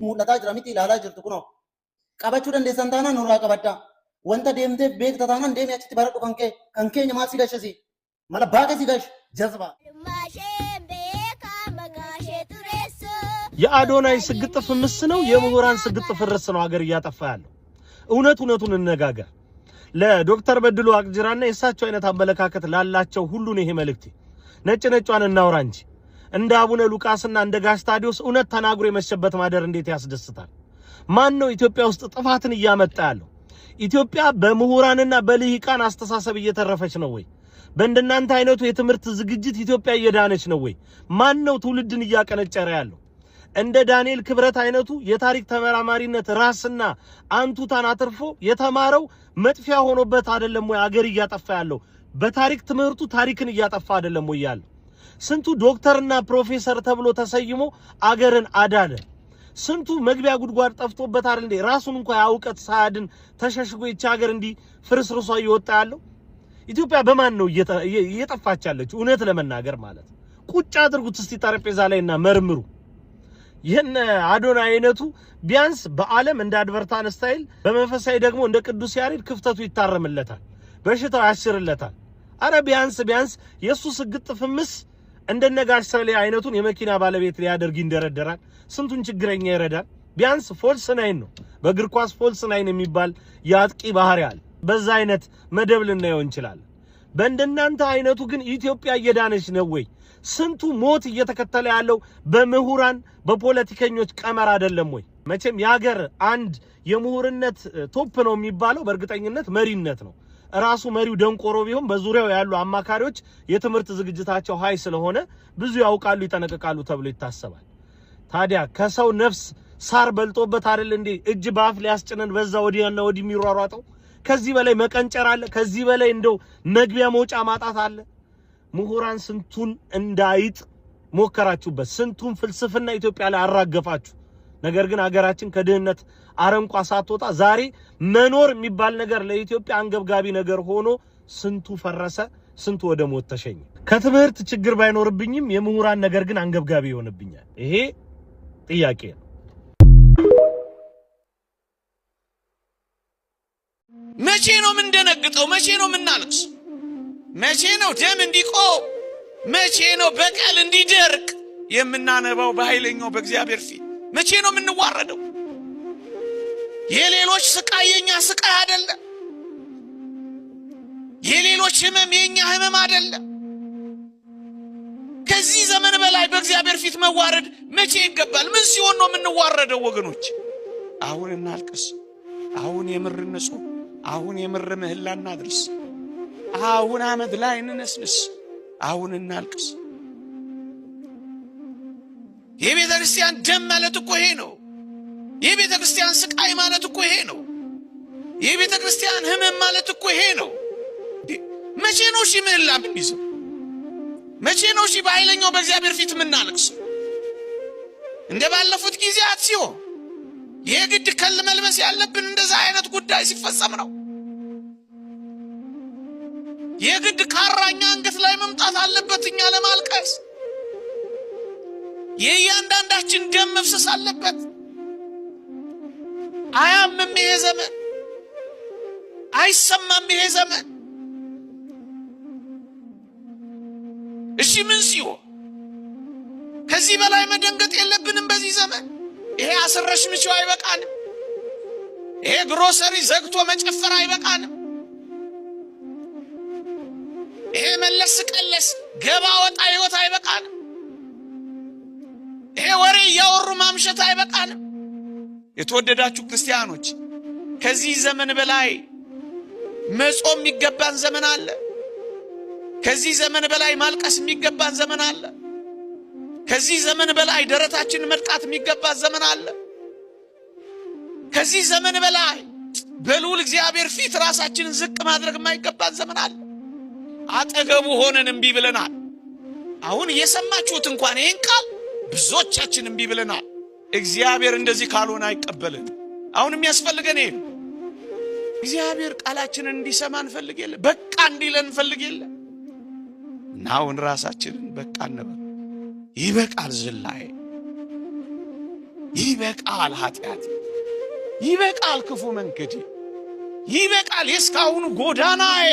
mul'ataa jira miti ilaalaa jirtu kunoo qabachuu dandeessan taanaan nurraa qabaddaa wanta deemtee beekta taanaan deemee achitti baradhu kan keenya maal si gashasi mala baaqa si gash jazba የአዶናይ ስግጥ ፍምስ ነው የምሁራን ስግጥ ፍርስ ነው ሀገር እያጠፋ ያለው እውነቱን እንነጋገር ለዶክተር በድሉ አቅጅራና የሳቸው አይነት አመለካከት ላላቸው ሁሉ ነው ይሄ መልእክት ነጭነጯን እናውራ እንጂ እንደ አቡነ ሉቃስና እንደ ጋሽ ታዲዮስ እውነት ተናግሮ የመሸበት ማደር እንዴት ያስደስታል ማን ነው ኢትዮጵያ ውስጥ ጥፋትን እያመጣ ያለው ኢትዮጵያ በምሁራንና በልሂቃን አስተሳሰብ እየተረፈች ነው ወይ በእንደናንተ አይነቱ የትምህርት ዝግጅት ኢትዮጵያ እየዳነች ነው ወይ ማን ነው ትውልድን እያቀነጨረ ያለው እንደ ዳንኤል ክብረት አይነቱ የታሪክ ተመራማሪነት ራስና አንቱታን አትርፎ የተማረው መጥፊያ ሆኖበት አይደለም ወይ አገር እያጠፋ ያለው በታሪክ ትምህርቱ ታሪክን እያጠፋ አይደለም ወይ ያለው ስንቱ ዶክተርና ፕሮፌሰር ተብሎ ተሰይሞ አገርን አዳነ ስንቱ መግቢያ ጉድጓድ ጠፍቶበት አይደል እንዴ ራሱን እንኳን ያውቀት ሳያድን ተሸሽጎ ይቻ ሀገር እንዲ ፍርስርሷ ይወጣ ያለው ኢትዮጵያ በማን ነው እየጠፋች ያለች እውነት ለመናገር ማለት ቁጭ አድርጉት እስቲ ጠረጴዛ ላይና መርምሩ ይሄን አዶናይ አይነቱ ቢያንስ በዓለም እንደ አድቨርታን ስታይል በመንፈሳዊ ደግሞ እንደ ቅዱስ ያሬድ ክፍተቱ ይታረምለታል በሽታው ያሽርለታል አረ ቢያንስ የሱ ስግጥ ፍምስ እንደነጋሽ ሰሌ አይነቱን የመኪና ባለቤት ሊያደርግ ይንደረደራል ስንቱን ችግረኛ ይረዳል ቢያንስ ፎልስ ናይን ነው በእግር ኳስ ፎልስ ናይን የሚባል ያጥቂ ባህሪ አለ በዛ አይነት መደብ ልናየው እንችላለን በእንደናንተ አይነቱ ግን ኢትዮጵያ እየዳነች ነው ወይ ስንቱ ሞት እየተከተለ ያለው በምሁራን በፖለቲከኞች ቀመር አይደለም ወይ መቼም ያገር አንድ የምሁርነት ቶፕ ነው የሚባለው በእርግጠኝነት መሪነት ነው ራሱ መሪው ደንቆሮ ቢሆን በዙሪያው ያሉ አማካሪዎች የትምህርት ዝግጅታቸው ሃይ ስለሆነ ብዙ ያውቃሉ ይተነቀቃሉ ተብሎ ይታሰባል ታዲያ ከሰው ነፍስ ሳር በልጦበት አይደል እንዴ እጅ ባፍ ሊያስጭነን በዛ ወዲያና ወዲ የሚሯሯጠው ከዚህ በላይ መቀንጨር አለ ከዚህ በላይ እንደው መግቢያ መውጫ ማጣት አለ ምሁራን ስንቱን እንዳይጥ ሞከራችሁበት ስንቱን ፍልስፍና ኢትዮጵያ ላይ አራገፋችሁ ነገር ግን ሀገራችን ከድህነት አረንቋ ሳትወጣ ዛሬ መኖር የሚባል ነገር ለኢትዮጵያ አንገብጋቢ ነገር ሆኖ ስንቱ ፈረሰ ስንቱ ወደ ሞት ተሸኘ ከትምህርት ችግር ባይኖርብኝም የምሁራን ነገር ግን አንገብጋቢ ይሆንብኛል ይሄ ጥያቄ ነው መቼ ነው ምን ደነግጠው መቼ ነው ምን ናልስ መቼ ነው ደም እንዲቆም መቼ ነው በቀል እንዲደርቅ የምናነባው በኃይለኛው በእግዚአብሔር ፊት መቼ ነው የምንዋረደው የሌሎች ስቃይ የኛ ስቃይ አይደለም የሌሎች ህመም የኛ ህመም አይደለም ከዚህ ዘመን በላይ በእግዚአብሔር ፊት መዋረድ መቼ ይገባል ምን ሲሆን ነው የምንዋረደው ወገኖች አሁን እናልቅስ አሁን የምርነጹ አሁን የምር ምህላና ድርስ አሁን አመድ ላይ እንነስንስ አሁን እናልቅስ የቤተ ክርስቲያን ደም ማለት እኮ ይሄ ነው የቤተ ክርስቲያን ስቃይ ማለት እኮ ይሄ ነው የቤተ ክርስቲያን ህመም ማለት እኮ ይሄ ነው መቼ ነው ሺ ምህላ ብንይዘው መቼ ነው ሺ በኃይለኛው በእግዚአብሔር ፊት ምናልቅስ እንደ ባለፉት ጊዜያት ሲሆን የግድ ከል መልበስ ያለብን እንደዛ አይነት ጉዳይ ሲፈጸም ነው የግድ ካራኛ አንገት ላይ መምጣት አለበት እኛ ለማልቀስ የእያንዳንዳችን ደም መፍሰስ አለበት አያምም ይሄ ዘመን አይሰማም ይሄ ዘመን እሺ ምን ሲሆን ከዚህ በላይ መደንገጥ የለብንም በዚህ ዘመን ይሄ አስረሽ ምጪው አይበቃንም ይሄ ግሮሰሪ ዘግቶ መጨፈር አይበቃንም ይሄ መለስ ቀለስ ገባ ወጣ ህይወት አይበቃንም ይሄ ወሬ ያወሩ ማምሸት አይበቃንም የተወደዳችሁ ክርስቲያኖች ከዚህ ዘመን በላይ መጾም የሚገባን ዘመን አለ ከዚህ ዘመን በላይ ማልቀስ የሚገባን ዘመን አለ ከዚህ ዘመን በላይ ደረታችን መድቃት የሚገባን ዘመን አለ ከዚህ ዘመን በላይ በልዑል እግዚአብሔር ፊት ራሳችንን ዝቅ ማድረግ የማይገባን ዘመን አለ አጠገቡ ሆነን እንቢ ብለናል አሁን እየሰማችሁት እንኳን ይሄን ቃል ብዙዎቻችን እንቢ ብለናል እግዚአብሔር እንደዚህ ካልሆነ አይቀበልን አሁን የሚያስፈልገን ይሄ እግዚአብሔር ቃላችንን እንዲሰማ እንፈልግ የለ በቃ እንዲለን እንፈልግ የለ ናውን ራሳችንን በቃ ነበር ይበቃል ዝላይ ይበቃል ኃጢአት፣ ይበቃል ክፉ መንገድ፣ ይበቃል የእስካሁኑ ጎዳናዬ።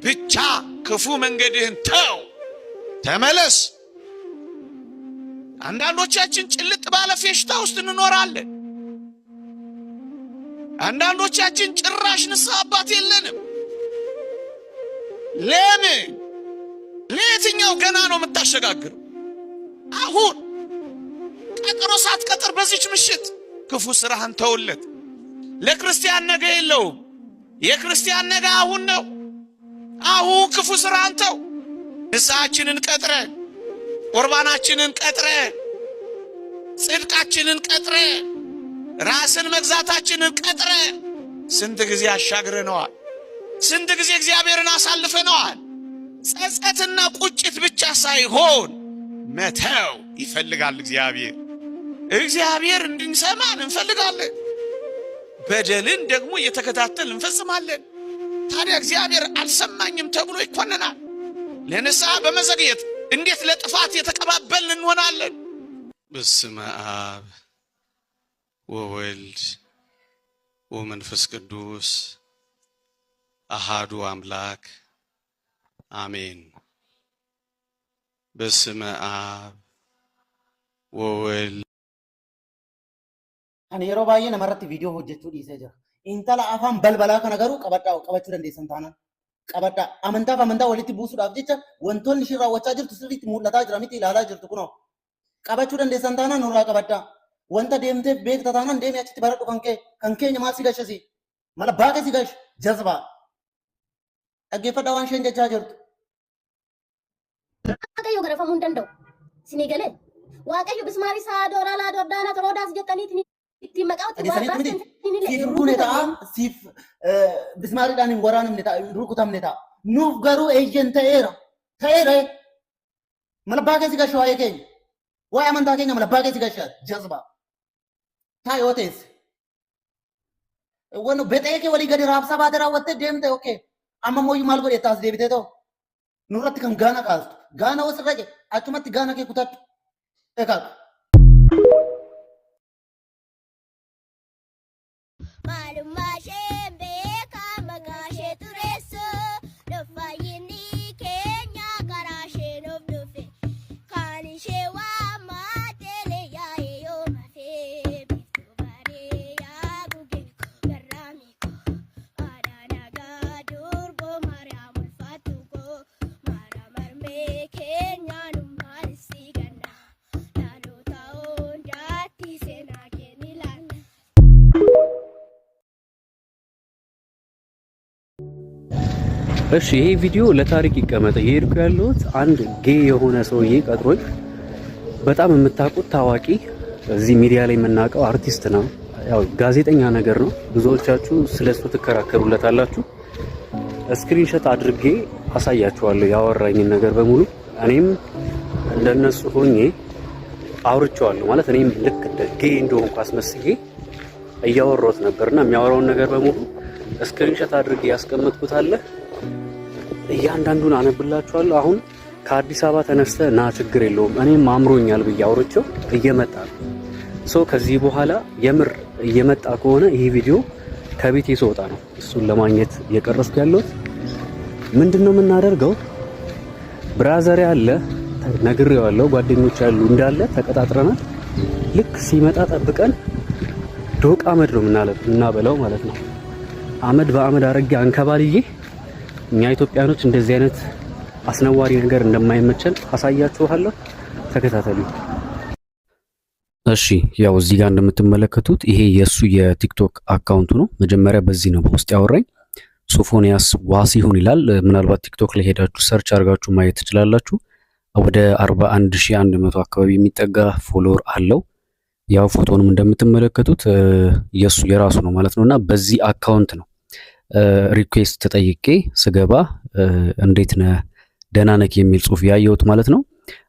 ብቻ ክፉ መንገድህን ተው፣ ተመለስ። አንዳንዶቻችን ጭልጥ ባለ ፌሽታ ውስጥ እንኖራለን። አንዳንዶቻችን ጭራሽ ንስሐ አባት የለንም። ለምን? ለየትኛው ገና ነው የምታሸጋግረው? አሁን ቀጠሮ ሳትቀጥር በዚች ምሽት ክፉ ስራህን ተውለት። ለክርስቲያን ነገ የለውም። የክርስቲያን ነገ አሁን ነው። አሁን ክፉ ስራህን ተው። ንስሐችንን ቀጥረን፣ ቁርባናችንን ቀጥረን፣ ጽድቃችንን ቀጥረን፣ ራስን መግዛታችንን ቀጥረን ስንት ጊዜ አሻግረነዋል። ስንት ጊዜ እግዚአብሔርን አሳልፈነዋል። ጸጸትና ቁጭት ብቻ ሳይሆን መተው ይፈልጋል እግዚአብሔር። እግዚአብሔር እንድንሰማን እንፈልጋለን። በደልን ደግሞ እየተከታተል እንፈጽማለን። ታዲያ እግዚአብሔር አልሰማኝም ተብሎ ይኮነናል። ለንስሐ በመዘግየት እንዴት ለጥፋት የተቀባበልን እንሆናለን? በስመ አብ ወወልድ ወመንፈስ ቅዱስ አሃዱ አምላክ አሜን። በስመ አብ ወወልድ ani yeroo baay'ee namarratti viidiyoo hojjechuu dhiisee jira. Intala afaan balbalaa kana garuu qabachuu dandeessan taanaan qabadhaa. Amantaa walitti buusuudhaaf jecha wantoonni isheen raawwachaa jirtu sirriitti mul'ataa jira miti ilaalaa jirtu kunoo. Qabachuu dandeessan taanaan nurraa qabadhaa. Wanta deemteef beekta taanaan deemee achitti baradhu kan keenya maal si gashasi? Mala baaqe si gash jazbaa. Dhaggeeffadhaa waan isheen jechaa jirtu. Waaqayyo garafamuu hin danda'u. Isinii galee Waaqayyo bismaarii isaa dooraa laa dooddaanaa toroodaas jettaniitiin ittiin maqaawatti Siif ta'a, siif bismaariidhaan hin waraanamne ta'a, rukutamne ta'a. Nuuf garuu eeyyen ta'eera. Mala baaqee si gashu waa'ee keenya. Waa'ee amantaa keenya mala baaqee si gashaa jazbaa. Taa yoo teesse. Wano bexee kee walii gadi raabsaa baate raawwattee deemte okay. Amma mooyyuu maal godhee taas deebitee ta'u. Nurratti kan gaana kaastu. Gaana wasirra jee achumatti gaana kee kutadhu. Egaa. Maalummaa ishee beekaa maqaa ishee tureessu dhufaayini keenya karaa ishee nuuf dhufe kan ishee waamaa teelee yaa'ee yoo mafee biiftuu baadee yaa gugee garraamii koo aadaa nagaa durboo maariyaam ulfaatu koo maara marmee keenyaa nu maalisi ganna dhaloota hundaatti seenaa kenni laalla. እሺ ይሄ ቪዲዮ ለታሪክ ይቀመጥ። እየሄድኩ ያለሁት አንድ ጌ የሆነ ሰውዬ ቀጥሮኝ፣ በጣም የምታውቁት ታዋቂ እዚህ ሚዲያ ላይ የምናውቀው አርቲስት ነው። ያው ጋዜጠኛ ነገር ነው። ብዙዎቻችሁ ስለሱ ትከራከሩለታላችሁ። ስክሪንሾት አድርጌ አሳያችኋለሁ ያወራኝን ነገር በሙሉ። እኔም እንደነሱ ሆኜ አውርቼዋለሁ። ማለት እኔም ልክ እንደ ጌ እንደሆንኩ አስመስዬ እያወራሁት ነበርና የሚያወራውን ነገር በሙሉ ስክሪንሾት አድርጌ ያስቀመጥኩት አለ። እያንዳንዱን አነብላችኋለሁ። አሁን ከአዲስ አበባ ተነስተ ና ችግር የለውም እኔም አምሮኛል ብዬ አውርቼው እየመጣ ነው። ከዚህ በኋላ የምር እየመጣ ከሆነ ይሄ ቪዲዮ ከቤት ይወጣ ነው። እሱን ለማግኘት እየቀረስኩ ያለሁት ምንድነው የምናደርገው? ብራዘር ያለ ነግሬዋለሁ፣ ጓደኞች ያሉ እንዳለ ተቀጣጥረናል። ልክ ሲመጣ ጠብቀን ዶቅ አመድ ነው የምናበላው ማለት ነው። አመድ በአመድ አረጌ አንከባልዬ እኛ ኢትዮጵያኖች እንደዚህ አይነት አስነዋሪ ነገር እንደማይመቸን አሳያችኋለሁ። ተከታተሉ። እሺ ያው እዚህ ጋር እንደምትመለከቱት ይሄ የሱ የቲክቶክ አካውንቱ ነው። መጀመሪያ በዚህ ነው በውስጥ ያወራኝ። ሶፎንያስ ዋሲሁን ይላል። ምናልባት ቲክቶክ ላይ ሄዳችሁ ሰርች አድርጋችሁ ማየት ትችላላችሁ። ወደ 41100 አካባቢ የሚጠጋ ፎሎወር አለው። ያው ፎቶንም እንደምትመለከቱት የሱ የራሱ ነው ማለት ነውና በዚህ አካውንት ነው ሪኩዌስት ተጠይቄ ስገባ እንዴት ነህ ደህና ነህ የሚል ጽሁፍ ያየሁት ማለት ነው።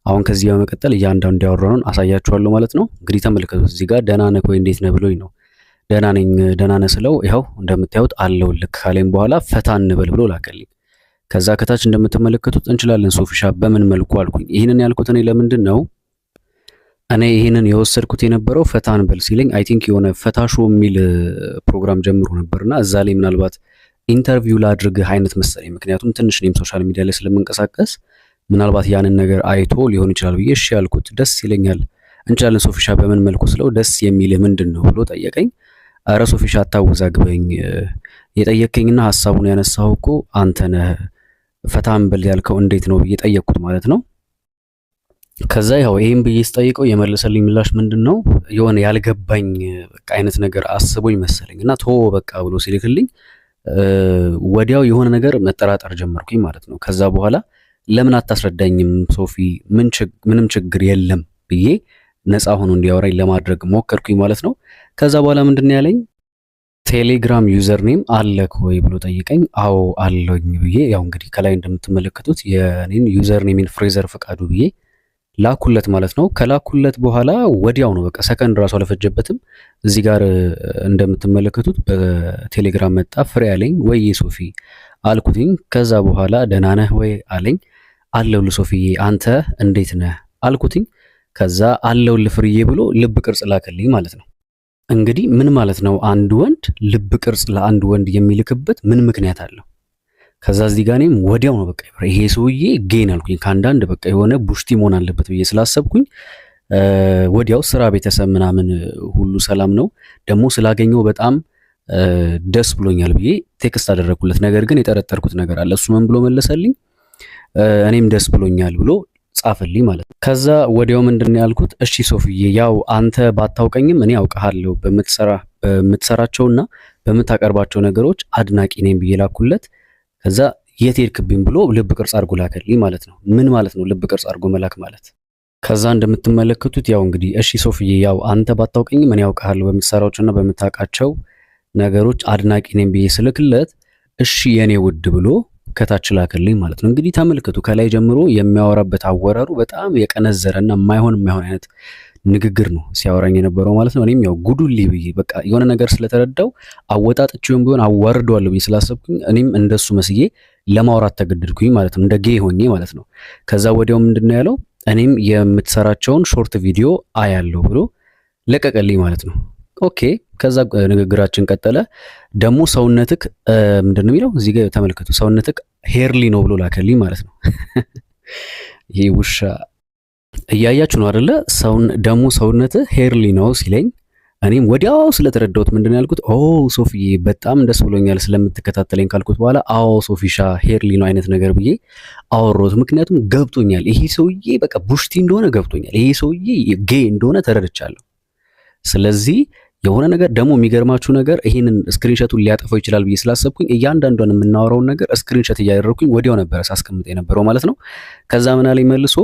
አሁን ከዚህ በመቀጠል እያንዳንዱ ያወራነውን አሳያችኋለሁ ማለት ነው። እንግዲህ ተመልከቱት። እዚህ ጋር ደህና ነህ ወይ እንዴት ነህ ብሎኝ ነው። ደህና ነኝ ደህና ነህ ስለው ይኸው እንደምታዩት አለውልክ ካለኝ በኋላ ፈታ እንበል ብሎ ላከልኝ። ከዛ ከታች እንደምትመለከቱት እንችላለን ሶፊሻ በምን መልኩ አልኩኝ። ይህንን ያልኩት እኔ ለምንድን ነው እኔ ይሄንን የወሰድኩት የነበረው ፈታን በል ሲለኝ አይ ቲንክ የሆነ ፈታሾ የሚል ፕሮግራም ጀምሮ ነበርና እዛ ላይ ምናልባት ኢንተርቪው ላድርግህ አይነት መሰለኝ። ምክንያቱም ትንሽ እኔም ሶሻል ሚዲያ ላይ ስለምንቀሳቀስ ምናልባት ያንን ነገር አይቶ ሊሆን ይችላል ብዬ እሺ ያልኩት። ደስ ይለኛል እንችላለን ሶፊሻ በምን መልኩ ስለው ደስ የሚልህ ምንድን ነው ብሎ ጠየቀኝ። አረ ሶፊሻ አታወዛግበኝ፣ የጠየቀኝና ሐሳቡን ያነሳው እኮ አንተ ነህ፣ ፈታን በል ያልከው እንዴት ነው ብዬ ጠየቅኩት ማለት ነው። ከዛ ያው ይሄን ብዬ ስጠይቀው የመለሰልኝ ምላሽ ምንድነው የሆነ ያልገባኝ በቃ አይነት ነገር አስቦኝ መሰለኝና ቶ በቃ ብሎ ሲልክልኝ ወዲያው የሆነ ነገር መጠራጠር ጀመርኩኝ ማለት ነው። ከዛ በኋላ ለምን አታስረዳኝም ሶፊ፣ ምንም ችግር የለም ብዬ ነፃ ሆኖ እንዲያወራኝ ለማድረግ ሞከርኩኝ ማለት ነው። ከዛ በኋላ ምንድነው ያለኝ ቴሌግራም ዩዘር ኔም አለክ ወይ ብሎ ጠይቀኝ። አዎ አለኝ ብዬ ያው እንግዲህ ከላይ እንደምትመለከቱት የኔን ዩዘር ኔምን ፍሬዘር ፈቃዱ ብዬ ላኩለት ማለት ነው። ከላኩለት በኋላ ወዲያው ነው በቃ ሰከንድ ራሱ አልፈጀበትም። እዚህ ጋር እንደምትመለከቱት በቴሌግራም መጣ። ፍሬ አለኝ ወይ ሶፊ አልኩትኝ። ከዛ በኋላ ደህና ነህ ወይ አለኝ። አለሁልህ ሶፊዬ አንተ እንዴት ነህ አልኩትኝ። ከዛ አለሁልህ ፍርዬ ብሎ ልብ ቅርጽ ላከልኝ ማለት ነው። እንግዲህ ምን ማለት ነው? አንድ ወንድ ልብ ቅርጽ ለአንድ ወንድ የሚልክበት ምን ምክንያት አለው? ከዛ እዚህ ጋር እኔም ወዲያው ነው በቃ ይሄ ሰውዬ ጌን አልኩኝ። ከአንዳንድ በቃ የሆነ ቡሽቲ መሆን አለበት ብዬ ስላሰብኩኝ ወዲያው ስራ፣ ቤተሰብ ምናምን ሁሉ ሰላም ነው ደግሞ ስላገኘው በጣም ደስ ብሎኛል ብዬ ቴክስት አደረኩለት። ነገር ግን የጠረጠርኩት ነገር አለ። እሱ ምን ብሎ መለሰልኝ? እኔም ደስ ብሎኛል ብሎ ጻፈልኝ ማለት ነው። ከዛ ወዲያው ምንድነው ያልኩት? እሺ ሶፊዬ ያው አንተ ባታውቀኝም እኔ አውቃለሁ በምትሰራቸውና በምታቀርባቸው ነገሮች አድናቂ ነኝ ብዬ ላኩለት። ከዛ የት ሄድክብኝ ብሎ ልብ ቅርጽ አድርጎ ላከልኝ ማለት ነው። ምን ማለት ነው ልብ ቅርጽ አድርጎ መላክ ማለት? ከዛ እንደምትመለከቱት ያው እንግዲህ እሺ ሶፊዬ ያው አንተ ባታውቀኝም እኔ አውቃለሁ በምትሰራቸውና በምታውቃቸው ነገሮች አድናቂ ነኝ ብዬ ስልክለት እሺ የኔ ውድ ብሎ ከታች ላከልኝ ማለት ነው። እንግዲህ ተመልከቱ ከላይ ጀምሮ የሚያወራበት አወራሩ በጣም የቀነዘረና የማይሆን አይነት ንግግር ነው ሲያወራኝ የነበረው ማለት ነው። እኔም ያው ጉዱሊ ብዬ በቃ የሆነ ነገር ስለተረዳው አወጣጥቼውም ቢሆን አዋርደዋለሁ ብዬ ስላሰብኩኝ እኔም እንደሱ መስዬ ለማውራት ተገደድኩኝ ማለት ነው፣ እንደ ጌ ሆኜ ማለት ነው። ከዛ ወዲያው ምንድነው ያለው? እኔም የምትሰራቸውን ሾርት ቪዲዮ አያለሁ ብሎ ለቀቀልኝ ማለት ነው። ኦኬ ከዛ ንግግራችን ቀጠለ። ደግሞ ሰውነትክ ምንድነው የሚለው እዚህ ጋር ተመልከቱ፣ ሰውነትክ ሄርሊ ነው ብሎ ላከልኝ ማለት ነው። ይሄ ውሻ እያያችሁ ነው አይደለ? ደግሞ ሰውነትህ ሄርሊ ነው ሲለኝ እኔም ወዲያው ስለተረዳሁት ምንድነው ያልኩት? ኦ ሶፊዬ በጣም ደስ ብሎኛል ስለምትከታተለኝ ካልኩት በኋላ አዎ ሶፊሻ ሄርሊ ነው አይነት ነገር ብዬ አወራሁት። ምክንያቱም ገብቶኛል፣ ይሄ ሰውዬ በቃ ቡሽቲ እንደሆነ ገብቶኛል፣ ይሄ ሰውዬ ጌ እንደሆነ ተረድቻለሁ። ስለዚህ የሆነ ነገር ደግሞ የሚገርማችሁ ነገር ይሄንን ስክሪንሾቱን ሊያጠፋው ይችላል ብዬ ስላሰብኩኝ እያንዳንዷን የምናወራውን ነገር ስክሪንሾት እያደረኩኝ ወዲያው ነበር ሳስቀምጥ የነበረው ማለት ነው። ከዛ ምን አለኝ መልሶ